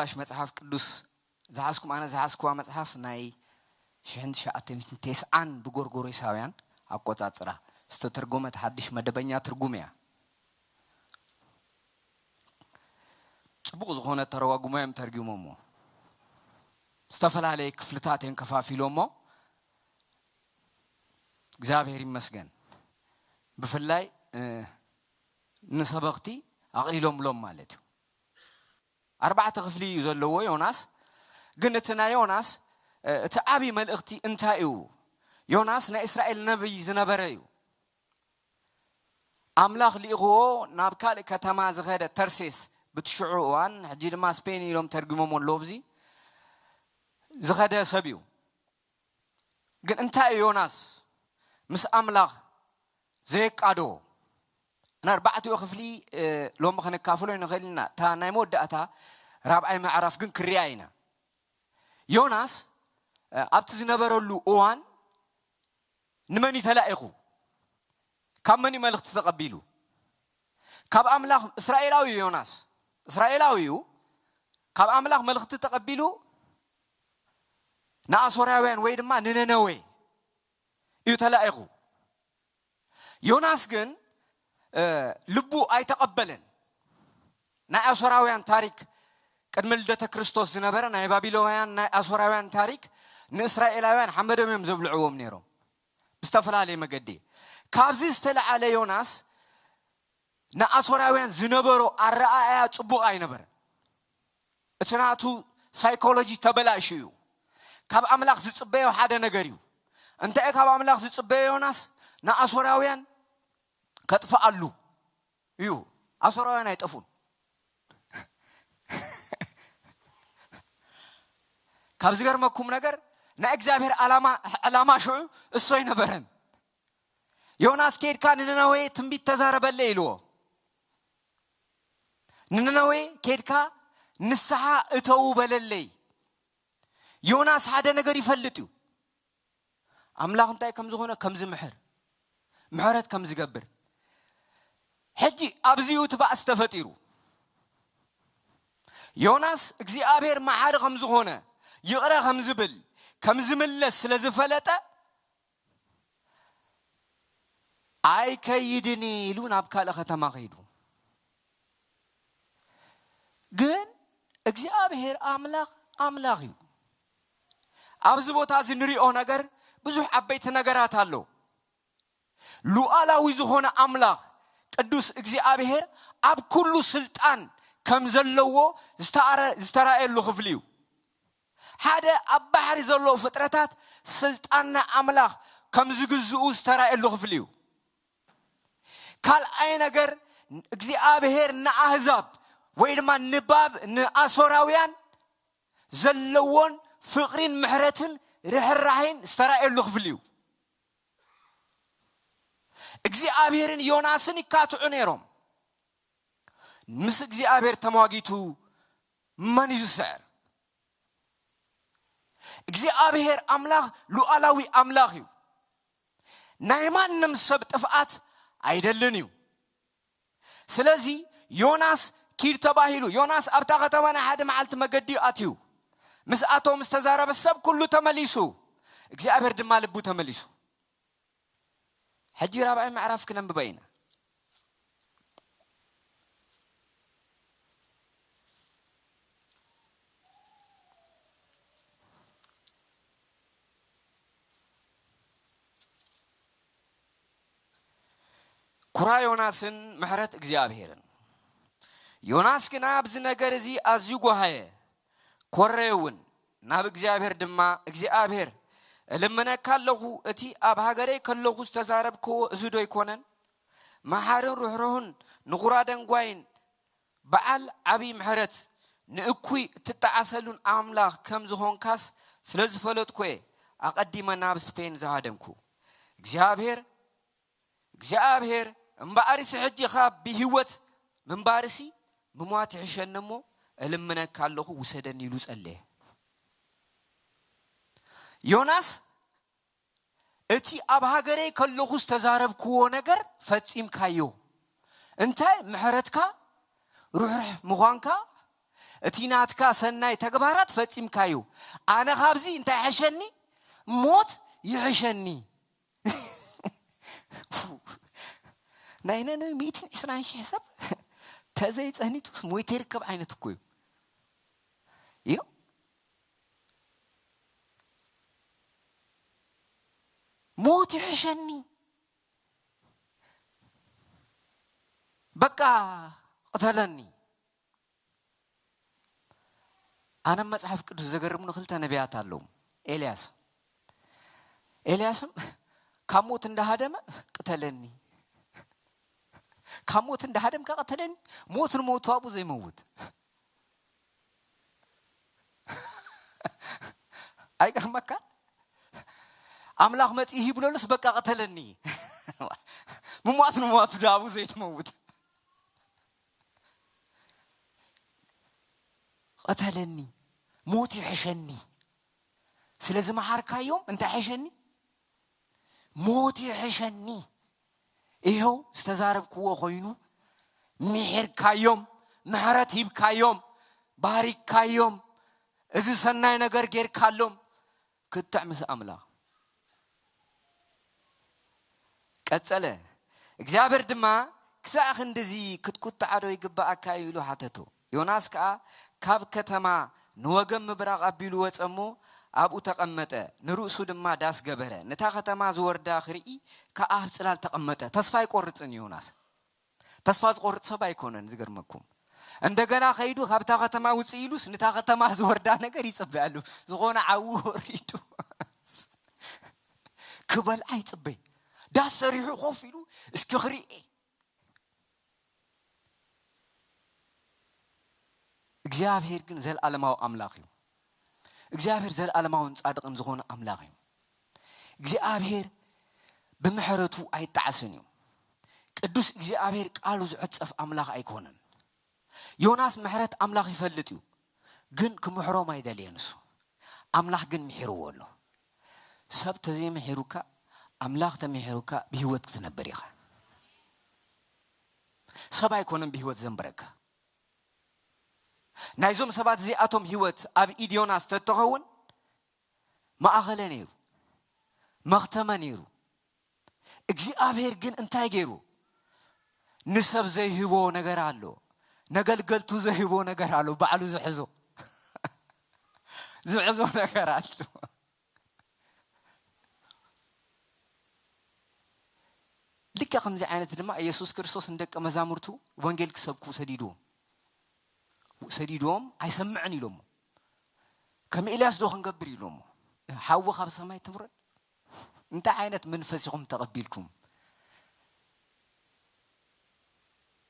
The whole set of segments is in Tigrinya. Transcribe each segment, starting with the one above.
أغاش مصحف قدوس زحاسكم أنا زحاسكوا مصحف ناي شهند شاعتين تسعان بغورغوري ساويان أقوتاصرا استترجمت حدش مدبنيا ترجميا صبغ زخونه ترواغمهم ترجمومو استفل عليك فلتاتين كفافيلومو እግዚአብሔር ይመስገን بفلاي نسبقتي أقيلهم لهم مالته 4 خفلي يزلوا يوناس قلتنا يوناس تعبي ملأختي انتايو يوناس نا إسرائيل نبي زنبريو أملاخ ليغو نابكال كتما زغيدة ترسيس بتشعوان حجيد ما سبيني لهم ترجموا من لوبزي زغيدة سبيو قل انتايو يوناس مس أملاخ زيك أدو أنا 4 خفلي لو ما خنا كافلو نغلنا تا نايمود داتا رابعي ما عرف جن كرياينا يوناس أبتز نبرلو أوان نمني تلاقيه كم مني ملك تقبلوا كاب أملاخ إسرائيلاوي يوناس إسرائيلاويو كاب أملاخ ملك تقبلوا نأسوراوين ويد ما نننوي يتلاقيه يوناس جن لبو أي تقبلن نأسوراوين تاريخ قدم لدة كريستوس زنبرة ناي بابلويان ناي أسوراوين تاريخ نإسرائيلاوين حمدهم يمزبلعوهم نيرهم استفل عليه مقدي كابزي استلع على يوناس نأسوراوين زنبرو الرأي تبو أي نبر اتناتو سايكولوجي تبلاشيو كاب أملاك زتصبيو حدا نغريو انت ايه كاب أملاك زتصبيو يوناس نأسوراوين كتفعلو يو أسوراوين هيتقفون كابزي غرمكم نغر نا اغزابير علامه شو اسوي نبرن يوناس كيد كان ننوي تنبيت تزاربله يلو ننوي كيد كا نسحا اتو بللي يوناس حدا نغر يفلطيو املاك انتي كم زغونه كم زمحر محرت كم زغبر حجي ابزيو تبا استفطيرو يوناس اغزابير ما حدا كم زغونه يقرا كم زبل كم زملس لزفلطه اي كيدني لون ابكال ختما خيدو ግን እግዚአብሔር አምላክዩ አብዝ ቦታ ዝንሪኦ ነገር ብዙ አበይት ነገራት አለው ሉዓላዊ ዝሆነ አምላክ ቅዱስ እግዚአብሔር አብ ኩሉ ስልጣን ከምዘለዎ ዝተራኤሉ ክፍልዩ ሓደ ኣብ ባህሪ ዘሎ ፍጥረታት ስልጣንና አምላክ ከምዝግዝኡ ዝተራኤሉ ክፍልዩ ካልኣይ ነገር እግዚአብሔር ንአሕዛብ ወይድማ ንባብ ንአሶራውያን ዘለዎን ፍቅሪን ምሕረትን ርህራሄን ዝተራኤሉ ክፍልዩ እግዚአብሔርን ዮናስን ይካትዑ ነይሮም ምስ እግዚአብሔር ተሟጊቱ ማን ይስዕር እግዚአብሔር አምላክ ሉዓላዊ አምላክ እዩ ናይ ማንም ሰብ ጥፍአት አይደለንዩ ስለዚህ ዮናስ ኪር ተባሂሉ ዮናስ አብታ ከተማና ሓደ መዓልት መገዲ አትዩ مسأتو مستزارب السب كله تمليسو እግዚአብሔር ድማ ልቡ ተመሊሱ حجي رابع معرف كلام ببينه كرا يوناسن محرت እግዚአብሔርን ዮናስ ግን አብዝ ነገር እዚ አዝዩ ጎሃየ ኮሬውን ናብ እግዚአብሔር ድማ እግዚአብሔር ለመነካለሁ እቲ አብ ሀገሬ ከለሁ ተዛረብኮ እዝዶ ይኮነን ማሐርን ሩህሩህን ንጉራደን ጓይን በዓል አቢ ምሕረት ንእኩይ ትጣዓሰሉን አምላክ ከም ዝሆንካስ ስለዝፈለጥኮ አቀዲመ ናብ ስፔን ዘሃደምኩ እግዚአብሔር እምባሪስ ሕጂ ኻብ በህይወት ምንባርሲ ምሟት ይሸነሞ ለመነካለሁ ወሰደን ይሉ ጸለየ ዮናስ እቲ አብ ሀገሬ ከለኹስ ተዛረብኩዎ ነገር ፈጺም ካዮ እንታይ ምሕረትካ ሩህ ምዃንካ اتيناتكا سناي تغبارات فصيمكايو انا خابزي انت يحشني موت يحشني ناينا ميتين اسرائيل حساب تزي صنيتوس مويت يركب عينت እኮ يو موت يحشني بقى قتلني انا مصحف ቅዱስ ዘገርሙን ክልተ ነቢያት አለው ኤልያስም ከሞት እንደሃደመ ቅተለኒ ከሞት እንደሃደም ከቀተለኒ ሞትን ሞቱ አቡ ዘይመውት አይቀርመካ አምላክ መጽይ ይብሎልስ በቃ ቀተለኒ ሞት ዳቡ ዘይትመውት قتلني موت يحشني سلازم حركه يوم انت حشني موت يحشني ايهو استزارب كو خوينو مهر كايوم مهرت يب كايوم بارك كايوم اذا سناي ነገር ገር ካሎም ክትዕምስ አምላክ ቀጸለ እግዚአብሔር ድማ ክሳኽ እንደዚ ክትቁጣዓዶ ይግባአካ ይሉ ሓተቶ ዮናስ ካ ካብ ከተማ ንወገም ምብራቅ አቢሉ ወጸሞ አቡ ተቀመጠ ንሩሱ ድማ ዳስ ገበረ ነታ ከተማ ዝወርዳ ክርኢ ከአብ ጽላል ተቀመጠ ተስፋ ይቆርጽን ዮናስ ተስፋ ዝቆርጽ ሰብ አይኮነን ዝገርመኩም እንደገና ኸይዱ ካብታ ከተማ ውጽ ይሉስ ነታ ከተማ ዝወርዳ ነገር ይጽበያሉ ዝሆነ አው ወሪዱ ክበል አይጽበይ ዳስ ሰሪሑ ኾፍ ይሉ እስኪ ክርኢ እግዚአብሔር ግን ዘላለማው አምላክ ነው እግዚአብሔር ዘላለማውን ጻድቅን ዝሆነ አምላክ ነው እግዚአብሔር በመሕረቱ አይጣዓስን ነው ቅዱስ እግዚአብሔር ቃሉ ዝዕጽፍ አምላክ አይኮነን ዮናስ መሕረት አምላክ ይፈልጥዩ ግን ከመሕሮም አይደልየንሱ አምላክ ግን ምሕሩዎ ነው ሰብ ተዘይ ምሕሩካ አምላክ ተምሕሩካ በህይወት ትነበር ይኻ ሰብ አይኮነን በህይወት ዘንበረካ ናይዞም ሰባት ዚአቶም ህይወት አብ ኢዲዮናስ ተተኸውን ማእኸለ ነይሩ መختመ ነይሩ እግዚአብሔር ግን እንታይ ገይሩ ንሰብ ዘይህቦ ነገር አለ ነገልገልቱ ዘይህቦ ነገር አለ ባዕሉ ዝሕዞ ነገር አለ ልክ ከምዚ አይነት ድማ ኢየሱስ ክርስቶስ እንደቀ መዛሙርቱ ወንጌል ክሰብኩ ሰዲዶም አይሰምዕን ይሎሞ ከመኤልያስ ዶ ክንገብር ይሎሞ ሓው ካብ ሰማይ ትምረድ እንታ አይነት መንፈስኩም ተቀቢልኩም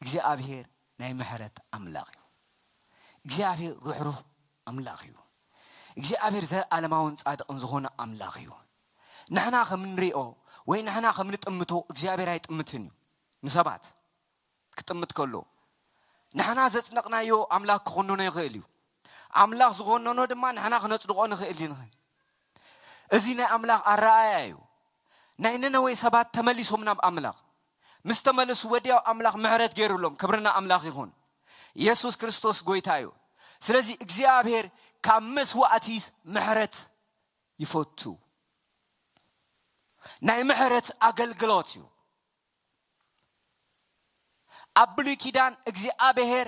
እግዚአብሔር ናይ ምሕረት አምላክ እግዚአብሔር ሩህሩህ አምላክ እግዚአብሔር ዘላለማውን ጻድቅን ዝሆነ አምላክ ንሕና ከምንሪኦ ወይ ንሕና ከምንጥምቶ እግዚአብሔር አይጥምትን ንሰባት ክጥምት ከሎ ንሕና ዘጽነቅናዮ አምላክ ክኾንኖ ይኽእል እዩ አምላክ ዝኾንኖ ድማ ንሕና ክነጽድቆ ንኽእል ኢና እዚ ናይ አምላክ አራአያ እዩ ናይ ነነዌ ሰባት ተመሊሶም ናብ አምላክ ምስተመለሱ ወዲያው አምላክ ምሕረት ገይሩሎም ክብርና አምላክ ይሁን ኢየሱስ ክርስቶስ ጎይታ እዩ ስለዚህ እግዚአብሔር ካመስዋዕቲስ ምሕረት ይፈቱ ናይ ምሕረት አገልግሎት እዩ አብሉ ኪዳን እግዚአብሔር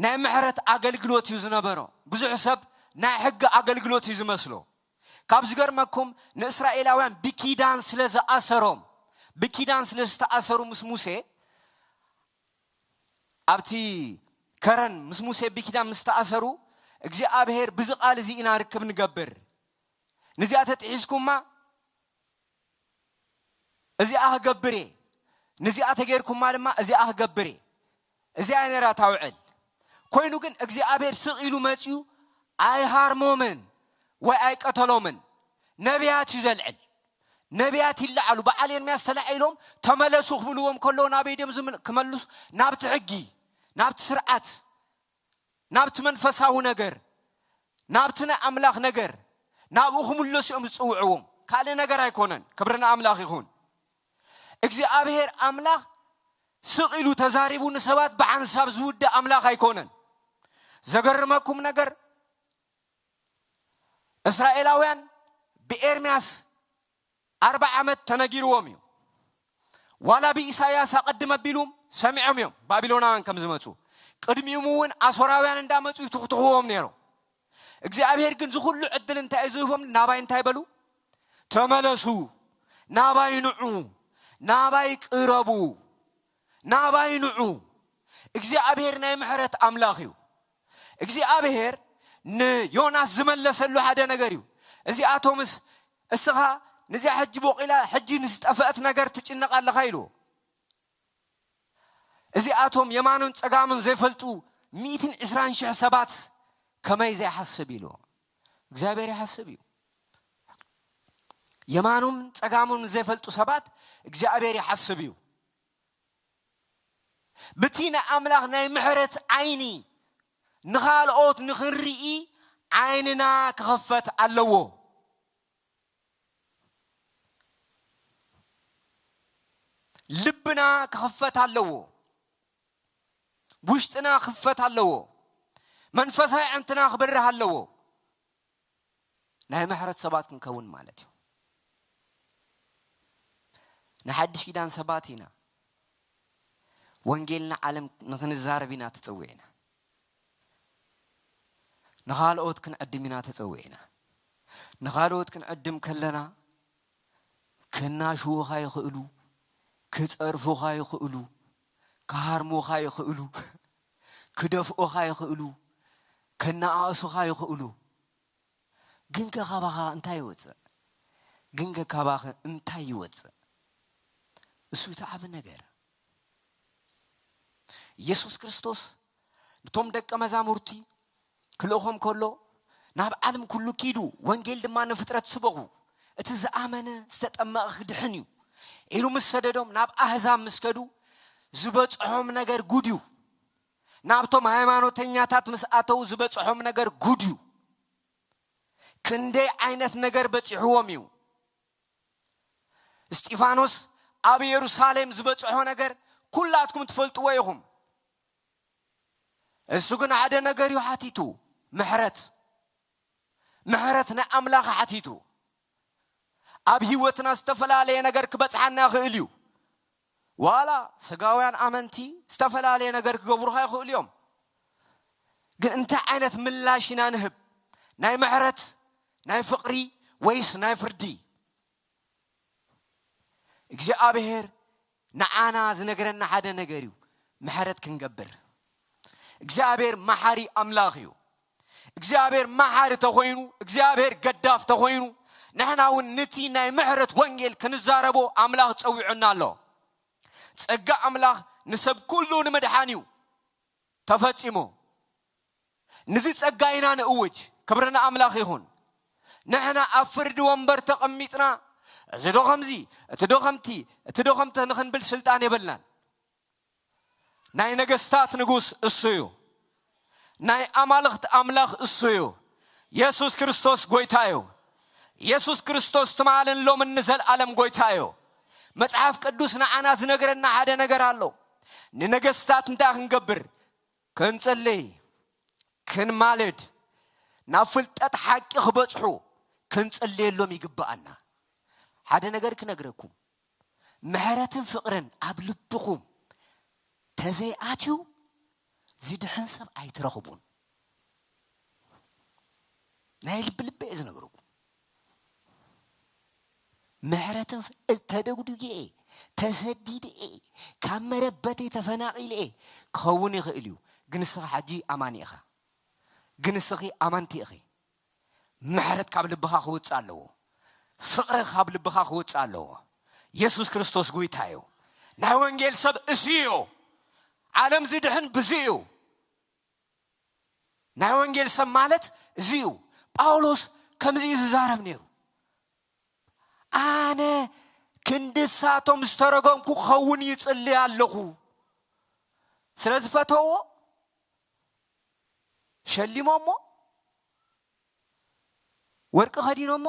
ናይ ምሕረት አገልግሎት እዩ ዝነበሮ ብዙሕ ሰብ ናይ ሕግ አገልግሎት እዩ ዝመስሎ ካብ ዝገርመኩም ንእስራኤላውያን ብኪዳን ስለዝኣሰሮም ብኪዳን ስለዝተኣሰሩ ምስ ሙሴ ኣብቲ ከረን ምስ ሙሴ ብኪዳን ምስተኣሰሩ እግዚአብሔር ብዝቃል እዚ ኢና ርክብ ንገብር ነዚኣ ተጥሒዝኩማ እዚኣ ገብሬ ነዚኣ ተገይርኩማ ድማ እዚኣ ገብሬ እዚኣ ነራ ታውዕል ኮይኑ ግን እግዚአብሔር ስቂሉ መጽዩ አይሃርሞምን ወይ አይቀተሎምን ነቢያት ይዘልዕል ነቢያት ይልዓሉ በዓል ኤርምያስ ተላዒሎም ተመለሱ ብሉዎም ከሎ ናበይደም ክመልሱ ናብቲ ሕጊ ናብቲ ስርዓት ናብቲ መንፈሳዊ ነገር ናብቲ አምላክ ነገር ናብኡኹም ለሲኦም ዝጽውዕዎም ካለ ነገር አይኮነን ክብርና አምላክ ይሁን እግዚአብሔር አምላክ ስቂሉ ተዛሪቡ ንሰባት በአንሳብ ዝውደ አምላክ አይኮነን زغرمكم ነገር እስራኤላውያን በኤርሚያስ 40 ዓመት ተነጊርዎም እዩ ዋላ በኢሳያስ አቀድመ ቢሉም ሰሚዖም እዮም ባቢሎናውያን ከም ዝመጹ ቅድሚሙን አሶራውያን እንዳመጹ ይትኽትኽዎም ነይሮ እግዚአብሔር ግን ዝሁሉ ዕድል እንታይ ዝሁቦም ናባይ እንታይ በሉ ተመለሱ ናባይ ንዑ ናባይ ቅረቡ ናባይ ንዑ እግዚአብሔር ናይ ምሕረት አምላኽ እዩ እግዚአብሔር ንዮናስ ዝመለሰሉ ሓደ ነገር እዩ እዚ አቶምስ እስኻ ነዚ ሕጂ ቦቂላ ሕጂ ንስጠፈት ነገር ትጭነቃለኻ ኢሉ እዚ አቶም የማኑን ጸጋሙን ዘይፈልጡ 120,000 ሰባት ከመይ ዘይሐስብ ኢሉ እግዚአብሔር ይሐስብ እዩ የማኑን ጸጋሙን ዘይፈልጡ ሰባት እግዚአብሔር ይሐስብ እዩ بتينا أملاك ناي محرت عيني نخال أوت نخرئي عيننا كخفت اللو لبنا كخفت اللو وشتنا خفت اللو منفسها عنتنا خبرها اللو ناي محرت سبات كنكون مالتي نحدش كدان سباتينا وانجيلنا عالم نخنزاربينا تسوينا نخالوت كنقدمينا تسوينا نخالوت كنقدم كلنا كنا شو خاي خلو كتصرفو خاي خلو كهرمو خاي خلو كدفو خاي خلو كنا اسو خاي خلو جنك خباخا انتاي وص جنك خباخا انتاي وص اسو تعب ነገር ኢየሱስ ክርስቶስ ቶም ደቀ መዛሙርቲ ክልኦም ከሎ ናብ ዓለም ኩሉ ኪዱ ወንጌል ድማ ንፍጥረት ስበኹ እቲ ዝኣመነ ዝተጠመቐ ድሕን እዩ ኢሉ መስደዶም ናብ አህዛብ መስከዱ ዝበጽሖም ነገር ጉድዩ ናብቶም ሃይማኖተኛታት መስአተው ዝበጽሖም ነገር ጉድዩ ክንደይ ዓይነት ነገር በጽሕዎም እዩ እስጢፋኖስ ኣብ ኢየሩሳሌም ዝበጽሖ ነገር ኩላትኩም ትፈልጥዎ ይኹም እሱ ግን ሓደ ነገር ይሓቲቱ ምሕረት ንኣምላኽ ሓቲቱ ኣብ ህይወትና ዝተፈላለየ ነገር ክበጽሓና ይኽእል እዩ ዋላ ስጋውያን ኣመንቲ ዝተፈላለየ ነገር ክገብሩኻ ይኽእል እዮም ግን እንታይ ዓይነት ምላሽ ኢና ንህብ ናይ ምሕረት ናይ ፍቕሪ ወይስ ናይ ፍርዲ እግዚአብሔር ንዓና ዝነገረና ሓደ ነገር እዩ ምሕረት ክንገብር እግዚአብሔር መሐሪ አምላኽ እዩ እግዚአብሔር መሐሪ ተኾይኑ እግዚአብሔር ገዳፍ ተኾይኑ ንሕናውን ነቲ ናይ ምሕረት ወንጌል ክንዛረቦ አምላኽ ፀዊዑና ኣሎ ጸጋ አምላኽ ንሰብ ኩሉ ንመድሓኒው ተፈጺሞ ነዚ ጸጋ ኢና ንእውጅ ክብርና አምላኽ ይኹን ንሕና ኣብ ፍርዲ ወንበር ተቐሚጥና እዚ ዶኸምዚ እቲ ዶኸምቲ ንኽንብል ስልጣን የብልናን ናይ ነገስታት ንጉስ እሱ እዩ ናይ አማልኽት አምላኽ እሱ እዩ ኢየሱስ ክርስቶስ ጎይታ እዩ ኢየሱስ ክርስቶስ ተማለን ሎም ንዘለዓለም ጎይታ እዩ መጽሐፍ ቅዱስ ንዓና ዝነገረና ሓደ ነገር ኣሎ ንነገስታት እንታይ ክንገብር ክንጸልይ ክንማልድ ናብ ፍልጠት ሓቂ ክበጽሑ ክንጸልየሎም ይግባአና ሓደ ነገር ክነግረኩም ምሕረትን ፍቕርን ኣብ ልብኹም ተዘይኣትዩ ዝድሕን ሰብ ኣይትረኽቡን ናይ ልብ ዝነግረኩም ምሕረትን ተደጉድጌ ተሰዲደ ካብ መረበቴ ተፈናቂለ ክኸውን ይኽእል እዩ ግን እስኻ ሕጂ ኣማኒ ኢኻ ግን እስኺ ኣማንቲ ኢኺ ምሕረት ካብ ልብኻ ክወፅእ ኣለዎ ፍቕሪ ካብ ልብኻ ክወፅእ ኣለዎ ኢየሱስ ክርስቶስ ጎይታ እዩ ናይ ወንጌል ሰብ እሱ እዩ ዓለም ዝድሕን ብዙዩ ናይ ወንጌል ሰብ ማለት እዚዩ ጳውሎስ ከምዚ ዝዛረብ ነይሩ ኣነ ክንድሳቶም ዝተረጎምኩ ኸውን ይጽልይ ኣለኹ ስለዝፈተዎ ሸሊሞሞ ወርቂ ኸዲኖሞ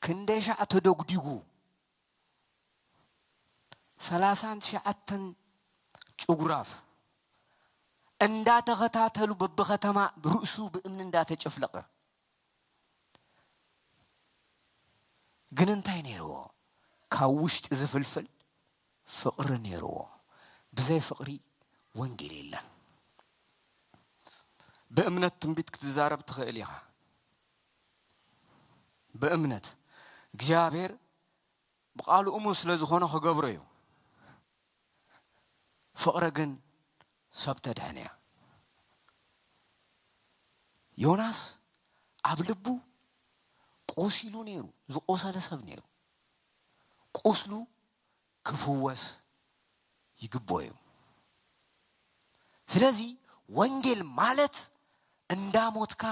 ክንደሻዕ ተደጉዲጉ 39 ጭጉራፍ እንዳተኸታተሉ በበኸተማ ርዕሱ በእምን እንዳተጨፍለቀ ግን እንታይ ነይርዎ ካብ ውሽጢ ዝፍልፍል ፍቅሪ ነይርዎ ብዘይ ፍቅሪ ወንጌል የለን በእምነት ትንቢት ክትዛረብ ትኽእል ኢኻ በእምነት እግዚአብሔር በቃሉ እሙን ስለዝኾነ ክገብሮ እዩ ፍቅሪ ግን ሰብ ተድሕንያ ዮናስ ኣብ ልቡ ቆሲሉ ነይሩ ዝቆሰለ ሰብ ነይሩ ቆስሉ ክፍወስ ይግባው እዩ ስለዚ ወንጌል ማለት እንዳሞትካ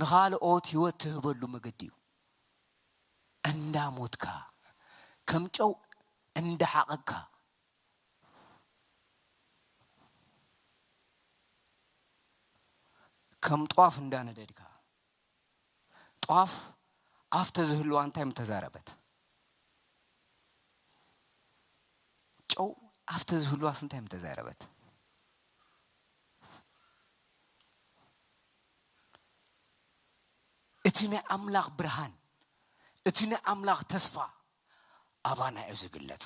ንኻልኦት ህይወት ትህበሉ መገዲ እዩ እንዳሞትካ ከም ጨው እንዳሓቀካ ከም ጧፍ እንዳነደድካ ጧፍ ኣፍተ ዝህልዋ እንታይ ምተዛረበት ጨው ኣፍተ ዝህልዋ እንታይ ምተዛረበት እቲነ ኣምላኽ ብርሃን እቲነ ኣምላኽ ተስፋ ኣባና እዩ ዝግለጽ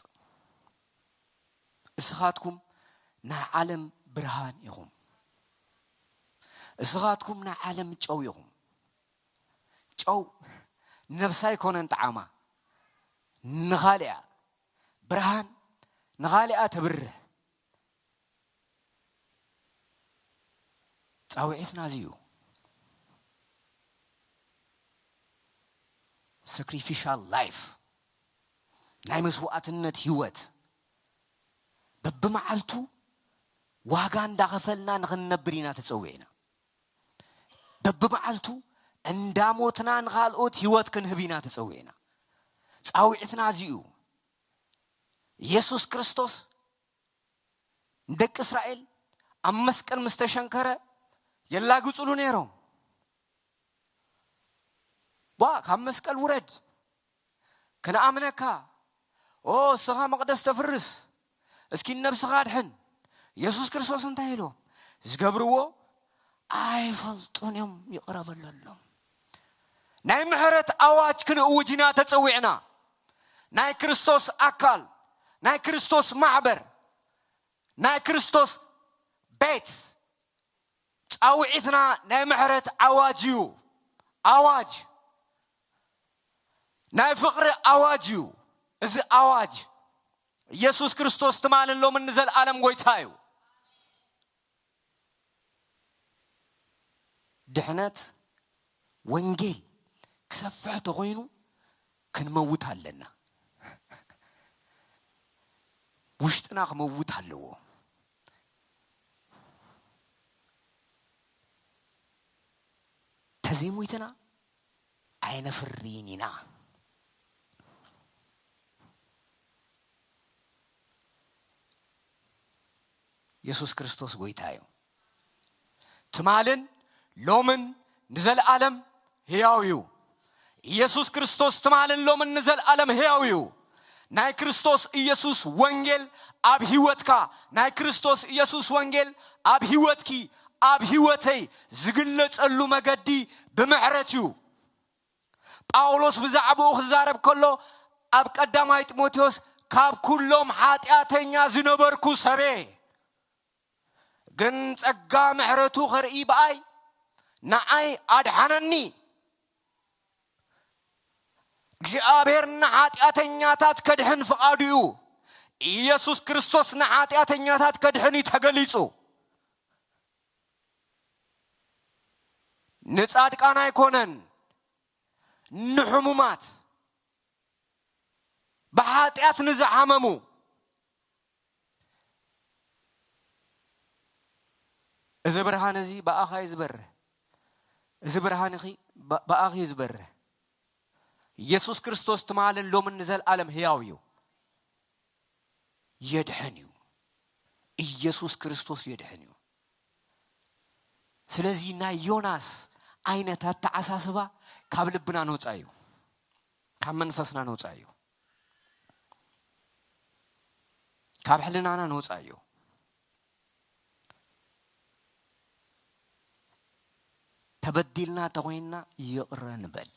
እስኻትኩም ናይ ዓለም ብርሃን ኢኹም እስኻትኩም ናይ ዓለም ጨው ኢኹም ጨው ነፍሳይ ኮነን ጣዕማ ንኻልያ ብርሃን ንኻልያ ተብርህ ጻውዒትና ዝዩ sacrificial life ናይ መስዋዕትነት ህይወት በብመዓልቱ ዋጋ እንዳኸፈልና ንኽንነብር ኢና ተጸውዒና በብመዓልቱ እንዳሞትና ንኻልኦት ህይወት ክንህብ ኢና ተጸውዒና ጻውዒትና ዝዩ ኢየሱስ ክርስቶስ ደቂ እስራኤል ኣብ መስቀል ምስተሸንከረ የላግጹሉ ነይሮም ካብ መስቀል ውረድ ከነኣምነካ ስኻ መቅደስ ተፍርስ እስኪ ነብስኻ ድሕን ኢየሱስ ክርስቶስ እንታይ ኢሎም ዝገብርዎ ኣይፈልጡን እዮም ይቅረበሎም ናይ ምሕረት ኣዋጅ ክንእውጅ ኢና ተጸዊዕና ናይ ክርስቶስ ኣካል ናይ ክርስቶስ ማሕበር ናይ ክርስቶስ ቤት ጻውዒትና ናይ ምሕረት ኣዋጅ እዩ ኣዋጅ ናይ ፍቅሪ ኣዋጅ እዩ እዚ ኣዋጅ ኢየሱስ ክርስቶስ ትማልሎም ንዘለዓለም ጎይታ እዩ ድሕነት ወንጌል ክሰፍሕ ተኾይኑ ክንመውት ኣለና ውሽጥና ክመውት ኣለዎ ተዘይሞይትና ኣይነፍሪን ኢና ኢየሱስ ክርስቶስ ጎይታ እዩ ትማልን ሎምን ንዘለዓለም ሕያው እዩ ኢየሱስ ክርስቶስ ትማልን ሎምን ንዘለዓለም ሕያው እዩ ናይ ክርስቶስ ኢየሱስ ወንጌል ኣብ ህይወትካ ናይ ክርስቶስ ኢየሱስ ወንጌል ኣብ ህይወትኪ ኣብ ህይወተይ ዝግለጸሉ መገዲ ብምሕረት እዩ ጳውሎስ ብዛዕባኡ ክዛረብ ከሎ ኣብ ቀዳማይ ጢሞቴዎስ ካብ ኩሎም ኃጢአተኛ ዝነበርኩ ሰበ ግን ጸጋ ምሕረቱ ኸርኢ በኣይ ንዓይ ኣድሓነኒ እግዚአብሔር ንኃጢአተኛታት ከድሕን ፍቃዱ እዩ ኢየሱስ ክርስቶስ ንኃጢአተኛታት ከድሕን ተገሊጹ ንጻድቃን ኣይኮነን ንሕሙማት በኃጢአት ንዝዓመሙ እዚ ብርሃን እዚ በኣኻይ ዝበርህ እዚ ብርሃን እዚ በኣኺ ዝበርህ ኢየሱስ ክርስቶስ ትማልን ሎምን ንዘለዓለም ሕያው እዩ የድሕን እዩ ኢየሱስ ክርስቶስ የድሕን እዩ ስለዚ ናይ ዮናስ ዓይነታት ተዓሳስባ ካብ ልብና ነውፃ እዩ ካብ መንፈስና ነውፃ እዩ ካብ ሕልናና ነውፃ እዩ تبدلنا تغينا يقرا نبل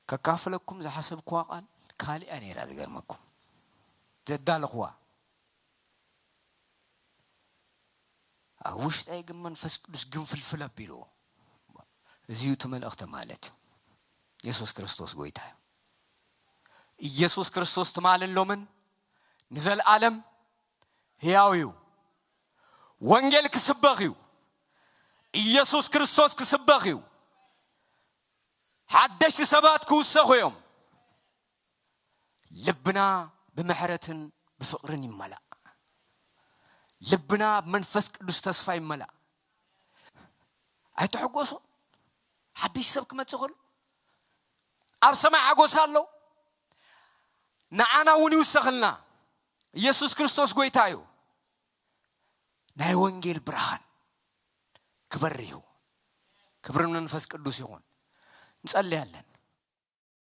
ككافلكم ذا حسب قال كالي أني راز قرمكم زدال خوا أوش تأي من فسكس جم في الفلا بيلو زيوت من أخت مالته يسوع كريستوس قويته يسوع كريستوس تمال لومن نزل عالم هياويو وانجيل كسباغيو يسوع كريستوس كسباغيو حدش سبات كوسه يوم لبنا بمحرة بفقرني ملا لبنا بمنفس قدس تصفى ملا أيتحقوسو حدش سبك ما تقول أبسمع عقوسالو نعنا ونوسخلنا يسوع كريستوس قويتايو ناي وانجيل برهان كبريو كبر من نفس قدوس يهون نصلي هلن